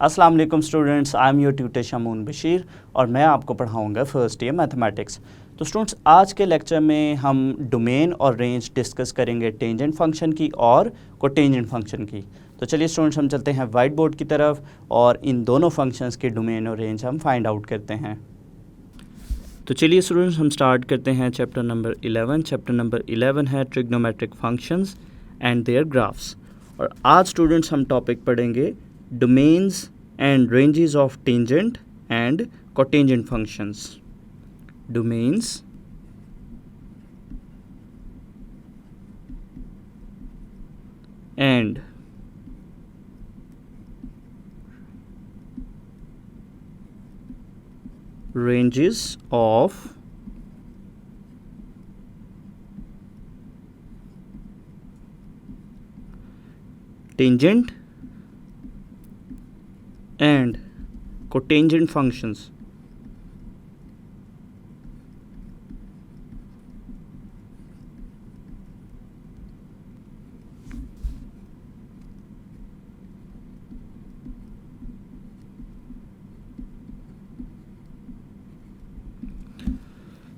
अस्सलाम वालेकुम students, I am your tutor Shamoon Bashir और मैं आपको पढ़ाऊंगा फर्स्ट ईयर मैथमेटिक्स। तो स्टूडेंट्स, आज के लेक्चर में हम डोमेन और रेंज डिस्कस करेंगे टेंजेंट फंक्शन की और कोटेंजेंट फंक्शन की। तो चलिए स्टूडेंट्स, हम चलते हैं वाइट बोर्ड की तरफ और इन दोनों फंक्शंस के डोमेन और रेंज हम फाइंड आउट करते हैं। तो चलिए स्टूडेंट्स, हम स्टार्ट करते हैं चैप्टर नंबर 11। चैप्टर नंबर 11 है trigonometric functions and their graphs. और आज स्टूडेंट्स हम टॉपिक पढ़ेंगे domains and ranges of tangent and cotangent functions. Domains and ranges of tangent and cotangent functions.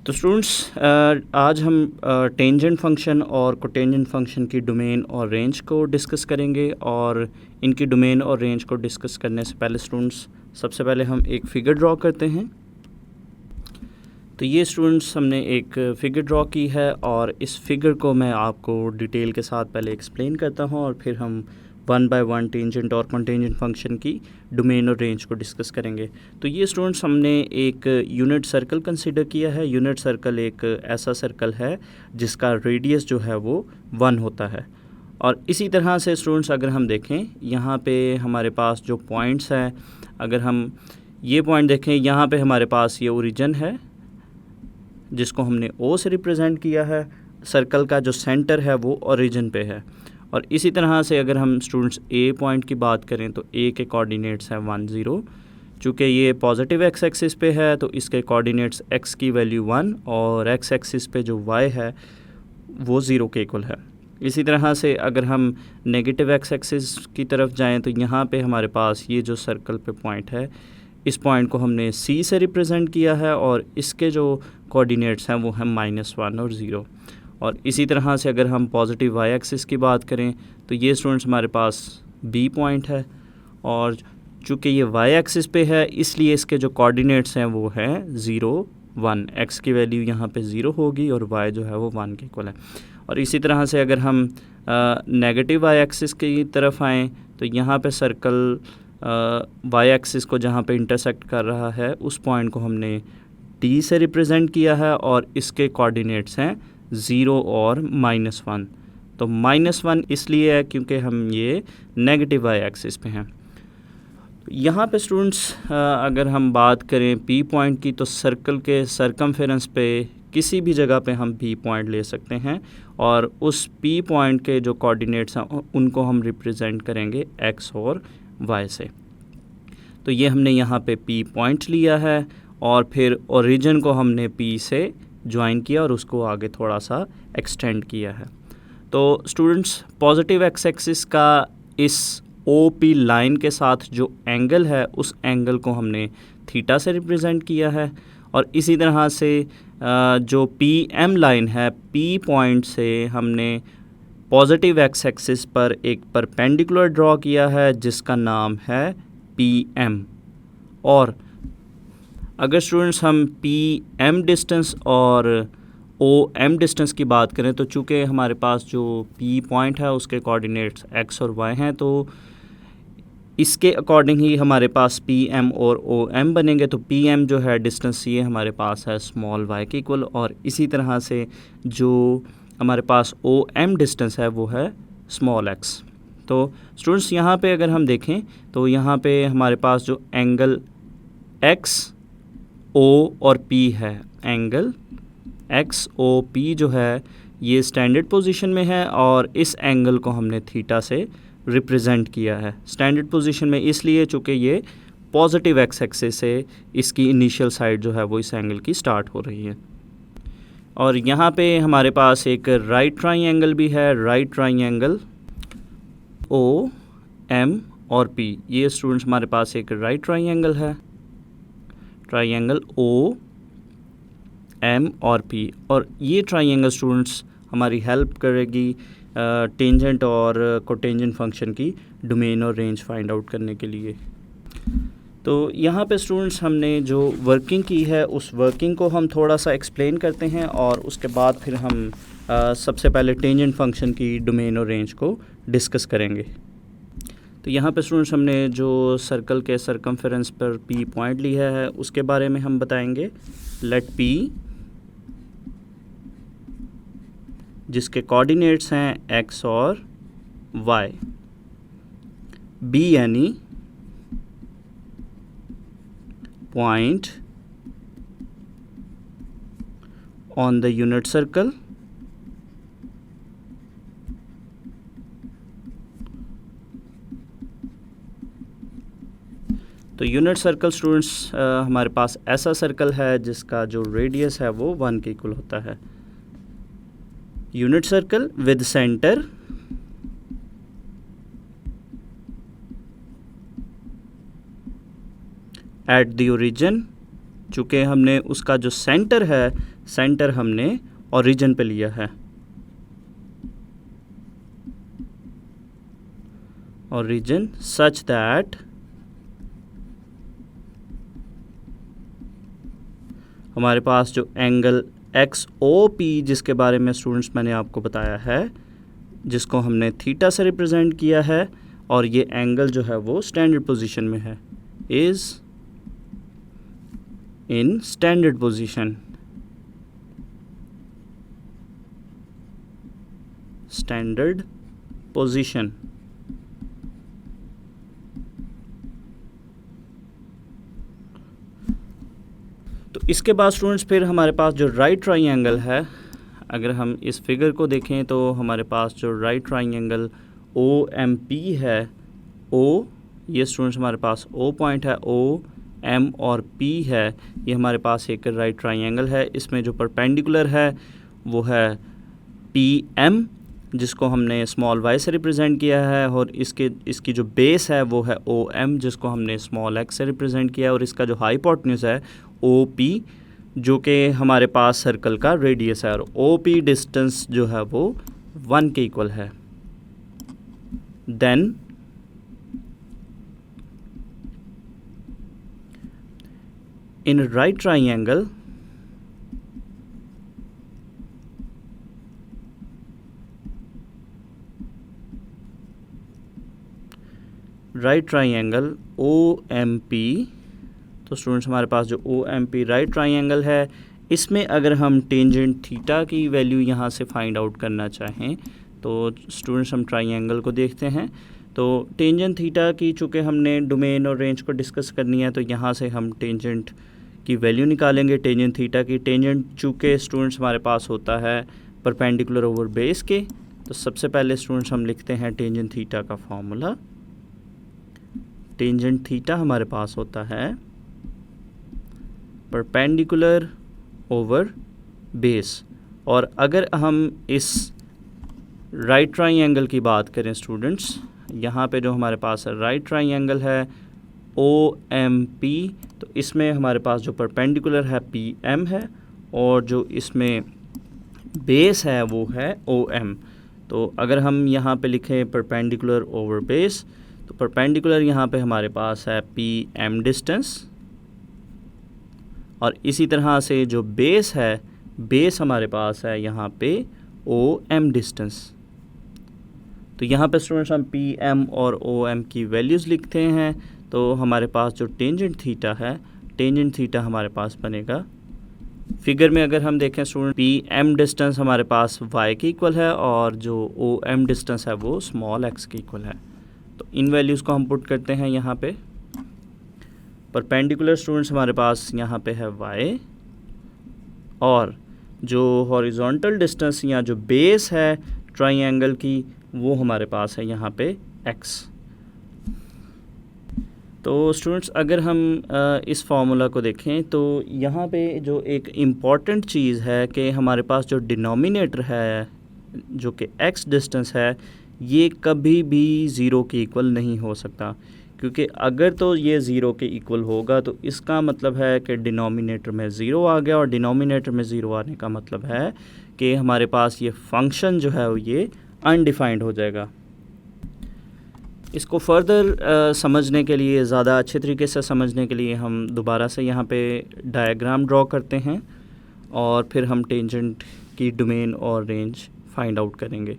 तो स्टूडेंट्स, आज हम टेंजेंट फंक्शन और कोटेंजेंट फंक्शन की डोमेन और रेंज को डिस्कस करेंगे। और इनकी डोमेन और रेंज को डिस्कस करने से पहले स्टूडेंट्स, सबसे पहले हम एक फ़िगर ड्रॉ करते हैं। तो ये स्टूडेंट्स, हमने एक फ़िगर ड्रॉ की है और इस फिगर को मैं आपको डिटेल के साथ पहले एक्सप्लेन करता हूँ और फिर हम वन बाय वन टेंजेंट और कॉन्टेंजेंट फंक्शन की डोमेन और रेंज को डिस्कस करेंगे। तो ये स्टूडेंट्स, हमने एक यूनिट सर्कल कंसिडर किया है। यूनिट सर्कल एक ऐसा सर्कल है जिसका रेडियस जो है वो 1 होता है। और इसी तरह से स्टूडेंट्स, अगर हम देखें यहाँ पे हमारे पास जो पॉइंट्स हैं, अगर हम ये पॉइंट देखें, यहाँ पे हमारे पास ये ओरिजिन है जिसको हमने ओ से रिप्रेजेंट किया है। सर्कल का जो सेंटर है वो ओरिजिन पे है। और इसी तरह से अगर हम स्टूडेंट्स ए पॉइंट की बात करें तो ए के कोऑर्डिनेट्स हैं 1 0। चूँकि ये पॉजिटिव एक्स एक्सिस पे है तो इसके कोऑर्डिनेट्स एक्स की वैल्यू 1 और एक्स एक्सिस पे जो वाई है वो 0 के इक्वल है। इसी तरह से अगर हम नेगेटिव एक्स एक्सिस की तरफ जाएं तो यहाँ पे हमारे पास ये जो सर्कल पे पॉइंट है, इस पॉइंट को हमने सी से रिप्रेजेंट किया है और इसके जो कोऑर्डिनेट्स हैं वो हैं -1 और 0। और इसी तरह से अगर हम पॉजिटिव वाई एक्सिस की बात करें तो ये स्टूडेंट्स हमारे पास बी पॉइंट है और चूँकि ये वाई एक्सिस पे है इसलिए इसके जो कोऑर्डिनेट्स हैं वो हैं 0 1। एक्स की वैल्यू यहाँ पे 0 होगी और वाई जो है वो 1 के इक्वल है। और इसी तरह से अगर हम नेगेटिव वाई एक्सिस की तरफ आएँ तो यहाँ पे सर्कल वाई एक्सिस को जहाँ पे इंटरसेक्ट कर रहा है उस पॉइंट को हमने डी से रिप्रेजेंट किया है और इसके कोऑर्डिनेट्स हैं 0 और -1। तो -1 इसलिए है क्योंकि हम ये नेगेटिव वाई एक्सिस पे हैं। यहाँ पे स्टूडेंट्स, अगर हम बात करें पी पॉइंट की तो सर्कल के सरकमफेरेंस पे किसी भी जगह पे हम पी पॉइंट ले सकते हैं और उस पी पॉइंट के जो कोऑर्डिनेट्स हैं उनको हम रिप्रेजेंट करेंगे एक्स और वाई से। तो ये हमने यहाँ पे पी पॉइंट लिया है और फिर ओरिजिन को हमने पी से ज्वाइन किया और उसको आगे थोड़ा सा एक्सटेंड किया है। तो स्टूडेंट्स, पॉजिटिव एक्स एक्सिस का इस ओ पी लाइन के साथ जो एंगल है उस एंगल को हमने थीटा से रिप्रेजेंट किया है। और इसी तरह से जो पी एम लाइन है, पी पॉइंट से हमने पॉजिटिव एक्स एक्सिस पर एक परपेंडिकुलर ड्रॉ किया है जिसका नाम है पी एम। और अगर स्टूडेंट्स हम पी एम डिस्टेंस और ओ एम डिस्टेंस की बात करें तो चूँकि हमारे पास जो पी पॉइंट है उसके कोऑर्डिनेट्स एक्स और वाई हैं तो इसके अकॉर्डिंग ही हमारे पास पी एम और ओ एम बनेंगे। तो पी एम जो है डिस्टेंस ये हमारे पास है स्मॉल वाई के इक्वल और इसी तरह से जो हमारे पास ओ एम डिस्टेंस है वो है स्मॉल एक्स। तो स्टूडेंट्स, यहाँ पे अगर हम देखें तो यहाँ पे हमारे पास जो एंगल एक्स ओ और पी है, एंगल एक्स ओ पी जो है ये स्टैंडर्ड पोजीशन में है और इस एंगल को हमने थीटा से रिप्रेजेंट किया है। स्टैंडर्ड पोजीशन में इसलिए चूँकि ये पॉजिटिव एक्स एक्सिस से इसकी इनिशियल साइड जो है वो इस एंगल की स्टार्ट हो रही है। और यहाँ पे हमारे पास एक राइट ट्राइंगल भी है, राइट ट्राइंगल ओ एम और P, ये स्टूडेंट्स हमारे पास एक राइट ट्राइंगल है, ट्राइंगल OM और P, और ये ट्राइंगल स्टूडेंट्स हमारी हेल्प करेगी टेंजेंट और कोटेंजेंट फंक्शन की डोमेन और रेंज फाइंड आउट करने के लिए। तो यहाँ पे स्टूडेंट्स हमने जो वर्किंग की है उस वर्किंग को हम थोड़ा सा एक्सप्लेन करते हैं और उसके बाद फिर हम सबसे पहले टेंजेंट फंक्शन की डोमेन और रेंज को डिस्कस करेंगे। तो यहाँ पे स्टूडेंट्स हमने जो सर्कल के सरकमफेरेंस पर P पॉइंट लिया है उसके बारे में हम बताएंगे। लेट P, जिसके कोऑर्डिनेट्स हैं x और y, B यानी point on the unit circle तो यूनिट सर्कल स्टूडेंट्स हमारे पास ऐसा सर्कल है जिसका जो रेडियस है वो 1 के इक्वल होता है। Unit circle with centre at the origin, चूँकि हमने उसका जो सेंटर है, सेंटर हमने ओरिजिन पे लिया है, ओरिजिन सच दैट हमारे पास जो एंगल XOP जिसके बारे में स्टूडेंट्स मैंने आपको बताया है, जिसको हमने थीटा से रिप्रेजेंट किया है, और ये एंगल जो है वो स्टैंडर्ड पोजीशन में है, is in standard position, standard position. तो इसके बाद स्टूडेंट्स फिर हमारे पास जो राइट ट्राइंगल है, अगर हम इस फिगर को देखें तो हमारे पास जो राइट ट्राइंगल OMP है, O, ये स्टूडेंट्स हमारे पास O पॉइंट है, O, M और P है, ये हमारे पास एक राइट ट्राइंगल है। इसमें जो परपेंडिकुलर है वो है PM, जिसको हमने स्मॉल y से रिप्रेजेंट किया है, और इसकी जो बेस है वो है OM, जिसको हमने स्मॉल x से रिप्रेजेंट किया है, और इसका जो हाइपोटेन्यूज है OP, जो कि हमारे पास सर्कल का रेडियस है, और OP डिस्टेंस जो है वो 1 के इक्वल है। Then in right triangle OMP, तो स्टूडेंट्स हमारे पास जो OMP राइट ट्राइंगल है, इसमें अगर हम टेंजेंट थीटा की वैल्यू यहाँ से फाइंड आउट करना चाहें तो स्टूडेंट्स हम ट्राइंगल को देखते हैं। तो टेंजेंट थीटा की चूँकि हमने डोमेन और रेंज को डिस्कस करनी है, तो यहाँ से हम टेंजेंट की वैल्यू निकालेंगे टेंजेंट थीटा की। टेंजेंट चूँकि स्टूडेंट्स हमारे पास होता है परपेंडिकुलर ओवर बेस के, तो सबसे पहले स्टूडेंट्स हम लिखते हैं टेंजेंट थीटा का फॉर्मूला। टेंजेंट थीटा हमारे पास होता है परपेंडिकुलर ओवर बेस, और अगर हम इस राइट ट्राइंगल की बात करें स्टूडेंट्स, यहाँ पे जो हमारे पास राइट ट्राइंगल है OMP, तो इसमें हमारे पास जो परपेंडिकुलर है PM है, और जो इसमें बेस है वो है OM। तो अगर हम यहाँ पे लिखें परपेंडिकुलर ओवर बेस, तो परपेंडिकुलर यहाँ पे हमारे पास है PM डिस्टेंस, और इसी तरह से जो बेस है, बेस हमारे पास है यहाँ पे OM डिस्टेंस। तो यहाँ पे स्टूडेंट्स हम PM और OM की वैल्यूज़ लिखते हैं, तो हमारे पास जो टेंजेंट थीटा है, टेंजेंट थीटा हमारे पास बनेगा, फिगर में अगर हम देखें स्टूडेंट, PM डिस्टेंस हमारे पास y के इक्वल है, और जो OM डिस्टेंस है वो स्मॉल x के इक्वल है। तो इन वैल्यूज़ को हम पुट करते हैं यहाँ पे। परपेंडिकुलर स्टूडेंट्स हमारे पास यहाँ पे है y, और जो हॉरिजॉन्टल डिस्टेंस या जो बेस है ट्राइंगल की, वो हमारे पास है यहाँ पे x। तो स्टूडेंट्स अगर हम इस फार्मूला को देखें तो यहाँ पे जो एक इम्पॉर्टेंट चीज़ है कि हमारे पास जो डिनोमिनेटर है, जो कि x डिस्टेंस है, ये कभी भी ज़ीरो के इक्वल नहीं हो सकता, क्योंकि अगर तो ये ज़ीरो के इक्वल होगा तो इसका मतलब है कि डिनोमिनेटर में ज़ीरो आ गया, और डिनोमिनेटर में ज़ीरो आने का मतलब है कि हमारे पास ये फंक्शन जो है ये अनडिफाइंड हो जाएगा। इसको फर्दर समझने के लिए, ज़्यादा अच्छे तरीके से समझने के लिए हम दोबारा से यहाँ पे डायग्राम ड्रॉ करते हैं और फिर हम टेंजेंट की डोमेन और रेंज फाइंड आउट करेंगे।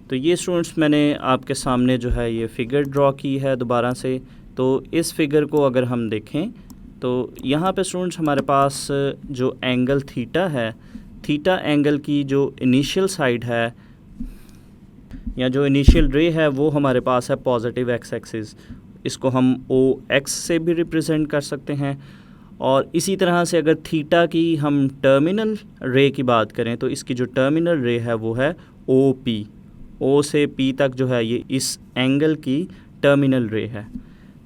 तो ये स्टूडेंट्स मैंने आपके सामने जो है ये फ़िगर ड्रॉ की है दोबारा से। तो इस फिगर को अगर हम देखें तो यहाँ पे स्टूडेंट्स हमारे पास जो एंगल थीटा है, थीटा एंगल की जो इनिशियल साइड है या जो इनिशियल रे है वो हमारे पास है पॉजिटिव एक्स एक्सिस। इसको हम ओ एक्स से भी रिप्रेजेंट कर सकते हैं। और इसी तरह से अगर थीटा की हम टर्मिनल रे की बात करें तो इसकी जो टर्मिनल रे है वो है ओ पी। ओ से पी तक जो है ये इस एंगल की टर्मिनल रे है।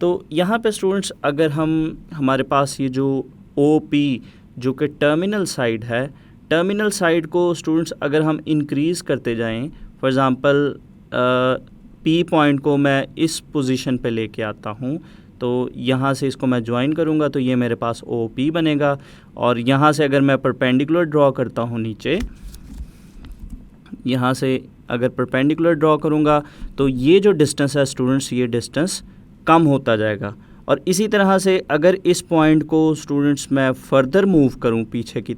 तो यहाँ पे स्टूडेंट्स अगर हमारे पास ये जो ओ पी जो कि टर्मिनल साइड है, टर्मिनल साइड को स्टूडेंट्स अगर हम इंक्रीज़ करते जाएं, फॉर एग्ज़ाम्पल पी पॉइंट को मैं इस पोजीशन पे लेके आता हूँ, तो यहाँ से इसको मैं ज्वाइन करूँगा तो ये मेरे पास ओ पी बनेगा। और यहाँ से अगर मैं परपेंडिकुलर ड्रॉ करता हूँ नीचे, यहाँ से अगर परपेंडिकुलर ड्रॉ करूँगा तो ये जो डिस्टेंस है स्टूडेंट्स, ये डिस्टेंस कम होता जाएगा। और इसी तरह से अगर इस पॉइंट को स्टूडेंट्स मैं फ़र्दर मूव करूँ पीछे की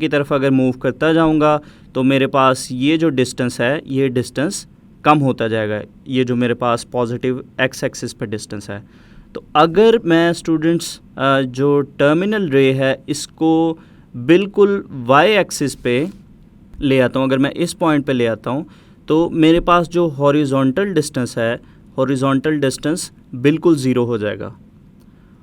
तरफ अगर मूव करता जाऊँगा तो मेरे पास ये जो डिस्टेंस है ये डिस्टेंस कम होता जाएगा, ये जो मेरे पास पॉजिटिव एक्स एक्सिस पर डिस्टेंस है। तो अगर मैं स्टूडेंट्स जो टर्मिनल रे है इसको बिल्कुल वाई एक्सिस पे ले आता हूँ, अगर मैं इस पॉइंट पे ले आता हूँ तो मेरे पास जो हॉरिजॉन्टल डिस्टेंस है, हॉरिजॉन्टल डिस्टेंस बिल्कुल ज़ीरो हो जाएगा।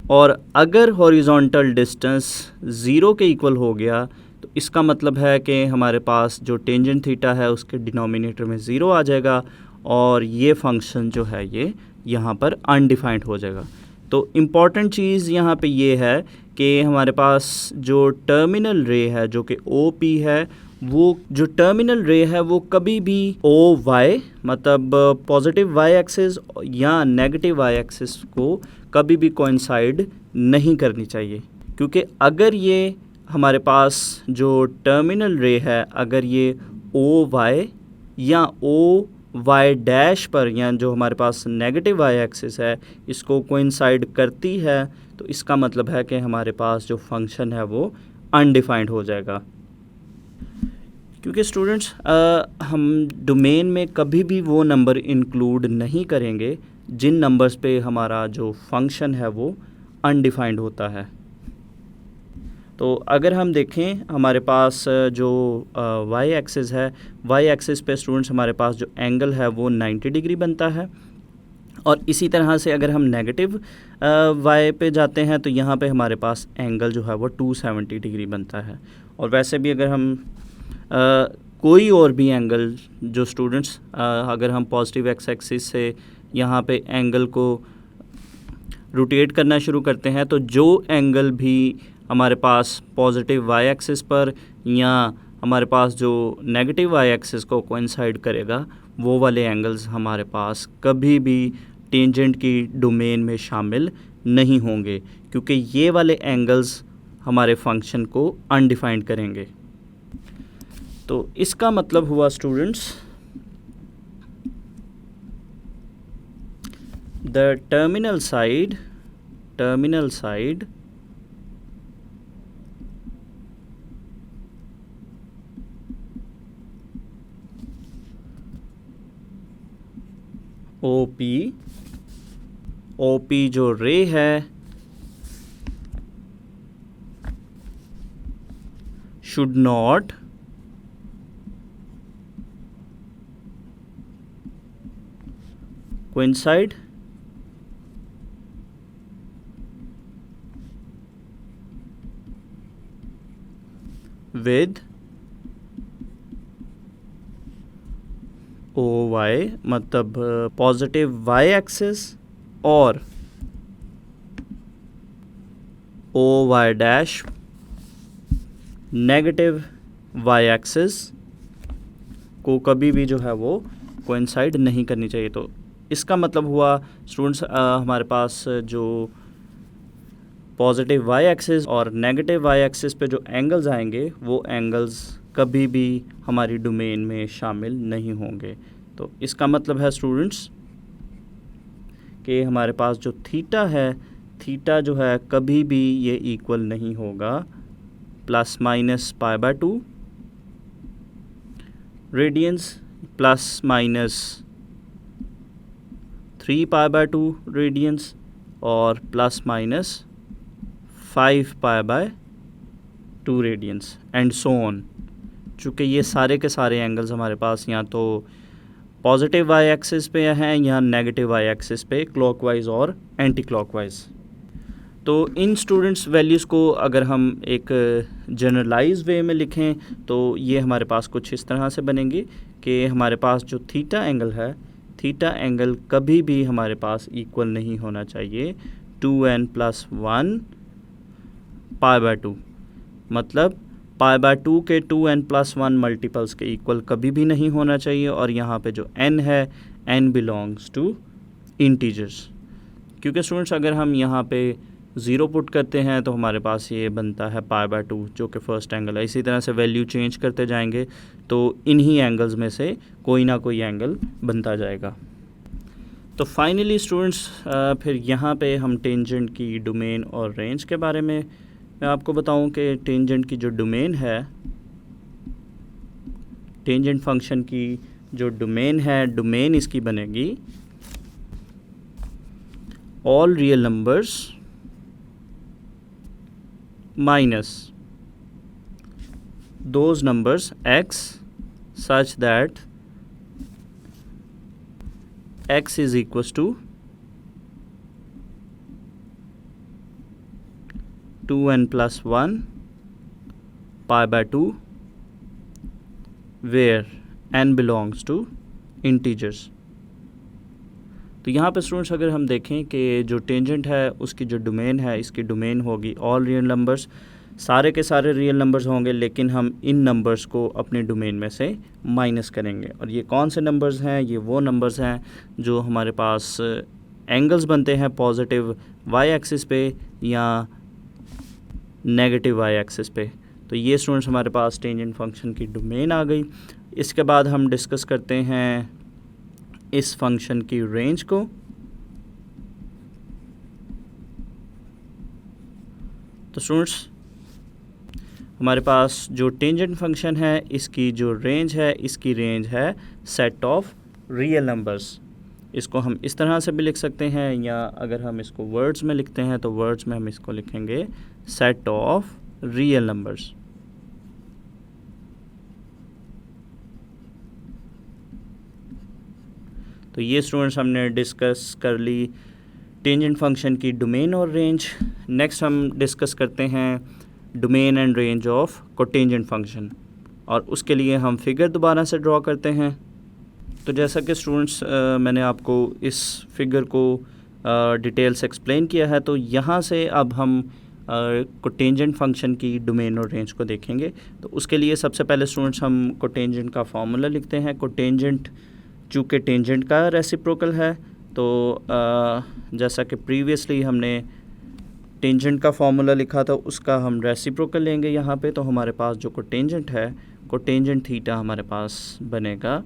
और अगर हॉरिजॉन्टल डिस्टेंस ज़ीरो के इक्वल हो गया तो इसका मतलब है कि हमारे पास जो टेंजेंट थीटा है उसके डिनोमिनेटर में ज़ीरो आ जाएगा और ये फंक्शन जो है ये यहाँ पर अनडिफाइंड हो जाएगा। तो इम्पॉर्टेंट चीज़ यहाँ पे ये है कि हमारे पास जो टर्मिनल रे है जो कि ओ पी है, वो जो टर्मिनल रे है वो कभी भी ओ वाई मतलब पॉजिटिव वाई एक्सिस या नेगेटिव वाई एक्सिस को कभी भी कोइंसाइड नहीं करनी चाहिए। क्योंकि अगर ये हमारे पास जो टर्मिनल रे है अगर ये ओ वाई या ओ वाई डैश पर या जो हमारे पास नेगेटिव वाई एक्सिस है इसको कोइंसाइड करती है तो इसका मतलब है कि हमारे पास जो फंक्शन है वो अनडिफाइंड हो जाएगा। क्योंकि स्टूडेंट्स हम डोमेन में कभी भी वो नंबर इंक्लूड नहीं करेंगे जिन नंबर्स पे हमारा जो फंक्शन है वो अनडिफाइंड होता है। तो अगर हम देखें हमारे पास जो वाई एक्सिस है, वाई एक्सिस पे स्टूडेंट्स हमारे पास जो एंगल है वो 90 डिग्री बनता है। और इसी तरह से अगर हम नेगेटिव वाई पे जाते हैं तो यहाँ पे हमारे पास एंगल जो है वो 270 डिग्री बनता है। और वैसे भी अगर हम कोई और भी एंगल जो स्टूडेंट्स अगर हम पॉजिटिव एक्स एक्सिस से यहाँ पे एंगल को रोटेट करना शुरू करते हैं तो जो एंगल भी हमारे पास पॉजिटिव वाई एक्सिस पर या हमारे पास जो नेगेटिव वाई एक्सिस को कोइंसाइड करेगा वो वाले एंगल्स हमारे पास कभी भी टेंजेंट की डोमेन में शामिल नहीं होंगे, क्योंकि ये वाले एंगल्स हमारे फंक्शन को अनडिफाइंड करेंगे। तो इसका मतलब हुआ students the terminal side O P जो रे है should not coincide with O Y मतलब पॉजिटिव वाई एक्सिस और O Y dash negative Y axis को कभी भी जो है वो कोइंसाइड नहीं करनी चाहिए। तो इसका मतलब हुआ स्टूडेंट्स हमारे पास जो पॉजिटिव वाई एक्सिस और नेगेटिव वाई एक्सिस पे जो एंगल्स आएंगे वो एंगल्स कभी भी हमारी डोमेन में शामिल नहीं होंगे। तो इसका मतलब है स्टूडेंट्स कि हमारे पास जो थीटा है, थीटा जो है कभी भी ये इक्वल नहीं होगा ±π/2 रेडियंस ±3π/2 रेडियंस और ±5π/2 रेडियंस एंड सो ऑन। चूँकि ये सारे के सारे एंगल्स हमारे पास या तो पॉजिटिव वाई एक्सिस पे हैं या नेगेटिव वाई एक्सिस पे, क्लॉकवाइज और एंटी क्लॉकवाइज। तो इन स्टूडेंट्स वैल्यूज़ को अगर हम एक जनरलाइज वे में लिखें तो ये हमारे पास कुछ इस तरह से बनेंगे कि हमारे पास जो थीटा एंगल है, थीटा एंगल कभी भी हमारे पास इक्वल नहीं होना चाहिए 2n+1 π/2। मतलब π/2 के 2n+1 मल्टीपल्स के इक्वल कभी भी नहीं होना चाहिए। और यहाँ पे जो n है, n बिलोंग्स टू इंटीजर्स, क्योंकि स्टूडेंट्स अगर हम यहाँ पे 0 पुट करते हैं तो हमारे पास ये बनता है π/2 जो कि फर्स्ट एंगल है। इसी तरह से वैल्यू चेंज करते जाएंगे तो इन्हीं एंगल्स में से कोई ना कोई एंगल बनता जाएगा। तो फाइनली स्टूडेंट्स फिर यहाँ पे हम टेंजेंट की डोमेन और रेंज के बारे में मैं आपको बताऊं कि टेंजेंट की जो डोमेन है, टेंजेंट फंक्शन की जो डोमेन है, डोमेन इसकी बनेगी all real numbers minus those numbers x such that x is equals to 2n+1 π/2 where n belongs to integers। तो यहाँ पे स्टूडेंट्स अगर हम देखें कि जो टेंजेंट है उसकी जो डोमेन है, इसकी डोमेन होगी ऑल रियल नंबर्स, सारे के सारे रियल नंबर्स होंगे, लेकिन हम इन नंबर्स को अपने डोमेन में से माइनस करेंगे। और ये कौन से नंबर्स हैं? ये वो नंबर्स हैं जो हमारे पास एंगल्स बनते हैं पॉजिटिव वाई एक्सिस पे या नेगेटिव वाई एक्सिस पे। तो ये स्टूडेंट्स हमारे पास टेंजेंट फंक्शन की डोमेन आ गई। इसके बाद हम डिस्कस करते हैं इस फंक्शन की रेंज को। तो स्टूडेंट्स हमारे पास जो टेंजेंट फंक्शन है इसकी जो रेंज है, इसकी रेंज है सेट ऑफ रियल नंबर्स। इसको हम इस तरह से भी लिख सकते हैं, या अगर हम इसको वर्ड्स में लिखते हैं तो वर्ड्स में हम इसको लिखेंगे सेट ऑफ रियल नंबर्स। तो ये स्टूडेंट्स हमने डिस्कस कर ली टेंजेंट फंक्शन की डोमेन और रेंज। नेक्स्ट हम डिस्कस करते हैं domain and range of cotangent function, और उसके लिए हम फिगर दोबारा से ड्रॉ करते हैं। तो जैसा कि स्टूडेंट्स मैंने आपको इस फिगर को डिटेल से एक्सप्लेन किया है, तो यहाँ से अब हम कोटेंजेंट फंक्शन की डोमेन और रेंज को देखेंगे। तो उसके लिए सबसे पहले स्टूडेंट्स हम कोटेंजेंट का फॉर्मूला लिखते हैं। कोटेंजेंट चूँकि टेंजेंट का रेसिप्रोकल है, तो जैसा कि प्रीवियसली हमने टेंजेंट का फॉर्मूला लिखा था उसका हम रेसिप्रोकल लेंगे यहाँ पे। तो हमारे पास जो कोटेंजेंट है, कोटेंजेंट थीटा हमारे पास बनेगा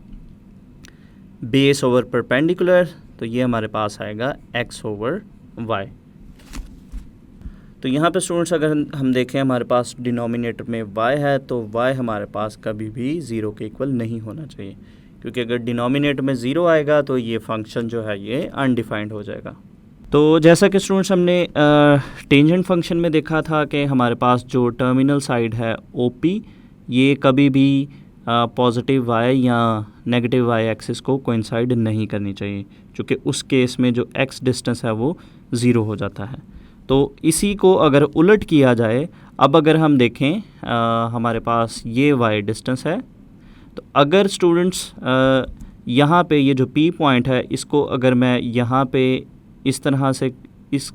बेस ओवर परपेंडिकुलर, तो ये हमारे पास आएगा x/y। तो यहाँ पे स्टूडेंट्स अगर हम देखें हमारे पास डिनोमिनेटर में y है, तो y हमारे पास कभी भी 0 के इक्वल नहीं होना चाहिए, क्योंकि अगर डिनोमिनेटर में 0 आएगा तो ये फंक्शन जो है ये अनडिफाइंड हो जाएगा। तो जैसा कि स्टूडेंट्स हमने टेंजेंट फंक्शन में देखा था कि हमारे पास जो टर्मिनल साइड है OP, ये कभी भी पॉजिटिव y या नेगेटिव y एक्सिस को कोइंसाइड नहीं करनी चाहिए, क्योंकि उस केस में जो x डिस्टेंस है वो 0 हो जाता है। तो इसी को अगर उलट किया जाए, अब अगर हम देखें हमारे पास ये y डिस्टेंस है, तो अगर स्टूडेंट्स यहाँ पे ये जो P पॉइंट है इसको अगर मैं यहाँ पे इस तरह से इस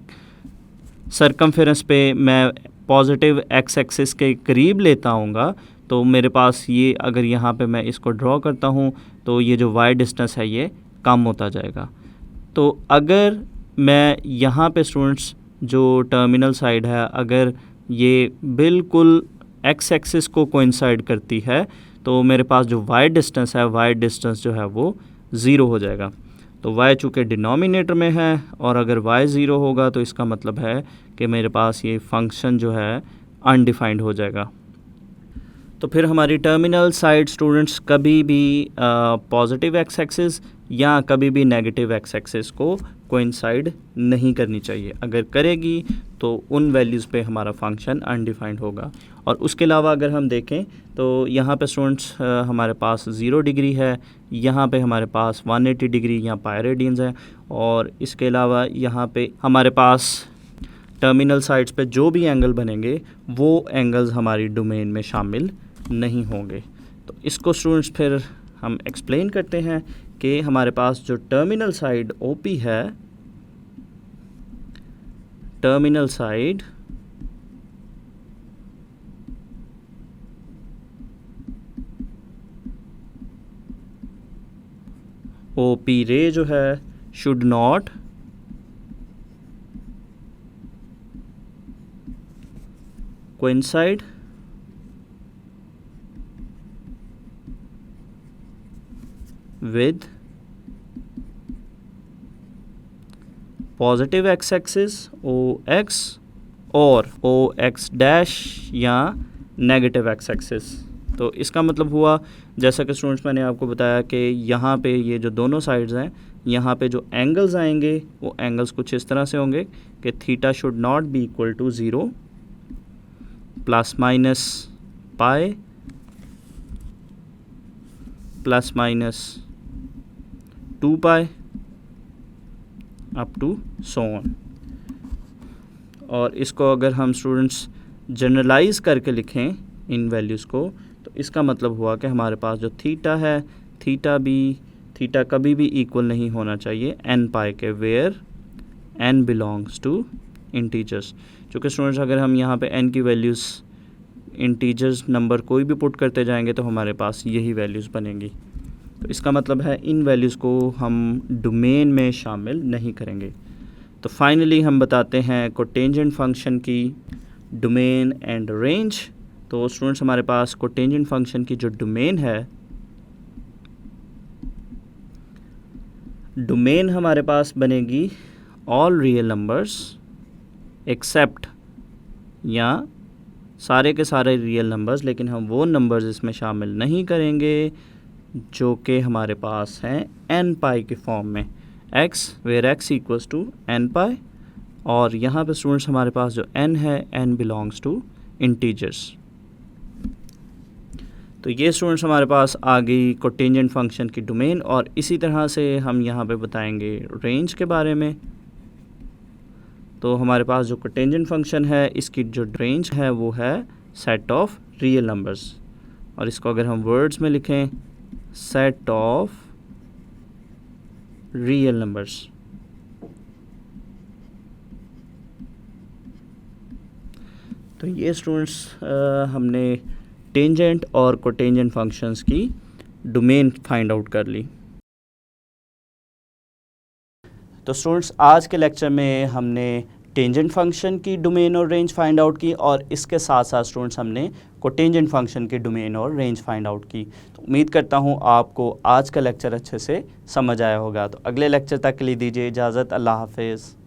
सरकमफेरेंस पे मैं पॉजिटिव x एक्सिस के करीब लेता हूँगा, तो मेरे पास ये अगर यहाँ पे मैं इसको ड्रॉ करता हूँ तो ये जो y डिस्टेंस है ये कम होता जाएगा। तो अगर मैं यहाँ पे स्टूडेंट्स जो टर्मिनल साइड है अगर ये बिल्कुल x एक्सिस को कोइंसाइड करती है तो मेरे पास जो y डिस्टेंस है y डिस्टेंस जो है वो 0 हो जाएगा। तो y चूँकि डिनोमिनेटर में है और अगर y 0 होगा तो इसका मतलब है कि मेरे पास ये फंक्शन जो है अनडिफाइंड हो जाएगा। तो फिर हमारी टर्मिनल साइड स्टूडेंट्स कभी भी पॉजिटिव एक्स एक्सिस या कभी भी नेगेटिव एक्स एक्सिस को कोइंसाइड नहीं करनी चाहिए। अगर करेगी तो उन वैल्यूज़ पे हमारा फंक्शन अनडिफाइंड होगा। और उसके अलावा अगर हम देखें तो यहाँ पे स्टूडेंट्स हमारे पास 0 डिग्री है, यहाँ पे हमारे पास 180 डिग्री या पाई रेडियंस है, और इसके अलावा यहाँ पे हमारे पास टर्मिनल साइड्स पे जो भी एंगल बनेंगे वो एंगल्स हमारी डोमेन में शामिल नहीं होंगे। तो इसको स्टूडेंट्स फिर हम एक्सप्लेन करते हैं कि हमारे पास जो टर्मिनल साइड ओपी है, टर्मिनल साइड ओपी रे जो है should not coincide with positive x-axis OX और OX डैश या नेगेटिव x-axis। तो इसका मतलब हुआ जैसा कि स्टूडेंट्स मैंने आपको बताया कि यहाँ पे ये जो दोनों साइड्स हैं यहाँ पे जो एंगल्स आएंगे वो एंगल्स कुछ इस तरह से होंगे कि theta should not be equal to 0 plus minus pi plus minus 2 pi up to so on. और इसको अगर हम स्टूडेंट्स जनरलाइज करके लिखें इन वैल्यूज़ को तो इसका मतलब हुआ कि हमारे पास जो थीटा है थीटा कभी भी इक्वल नहीं होना चाहिए n पाई के, where n belongs to integers. चूँकि स्टूडेंट्स अगर हम यहाँ पे n की वैल्यूज़ इंटीजर्स नंबर कोई भी पुट करते जाएंगे तो हमारे पास यही वैल्यूज़ बनेंगी। तो इसका मतलब है इन वैल्यूज़ को हम डोमेन में शामिल नहीं करेंगे। तो फाइनली हम बताते हैं कोटेंजेंट फंक्शन की डोमेन एंड रेंज। तो स्टूडेंट्स हमारे पास कोटेंजेंट फंक्शन की जो डोमेन है, डोमेन हमारे पास बनेगी ऑल रियल नंबर्स एक्सेप्ट, या सारे के सारे रियल नंबर्स, लेकिन हम वो नंबर्स इसमें शामिल नहीं करेंगे जो कि हमारे पास हैं n पाई के फॉर्म में, x where x equals to n pi. और यहाँ पे स्टूडेंट्स हमारे पास जो n है n बिलोंग्स टू इंटीजर्स। तो ये स्टूडेंट्स हमारे पास आ गई कोटेंजेंट फंक्शन की डोमेन। और इसी तरह से हम यहाँ पे बताएंगे रेंज के बारे में। तो हमारे पास जो कोटेंजेंट फंक्शन है इसकी जो रेंज है वो है सेट ऑफ रियल नंबर्स, और इसको अगर हम वर्ड्स में लिखें सेट ऑफ रियल नंबर्स। तो ये स्टूडेंट्स हमने टेंजेंट और कोटेंजेंट फंक्शंस की डोमेन फाइंड आउट कर ली। तो स्टूडेंट्स आज के लेक्चर में हमने टेंजेंट फंक्शन की डोमेन और रेंज फाइंड आउट की, और इसके साथ साथ स्टूडेंट्स हमने कोटेंजेंट फंक्शन की डोमेन और रेंज फाइंड आउट की। तो उम्मीद करता हूँ आपको आज का लेक्चर अच्छे से समझ आया होगा। तो अगले लेक्चर तक के लिए दीजिए इजाज़त। अल्लाह हाफिज़।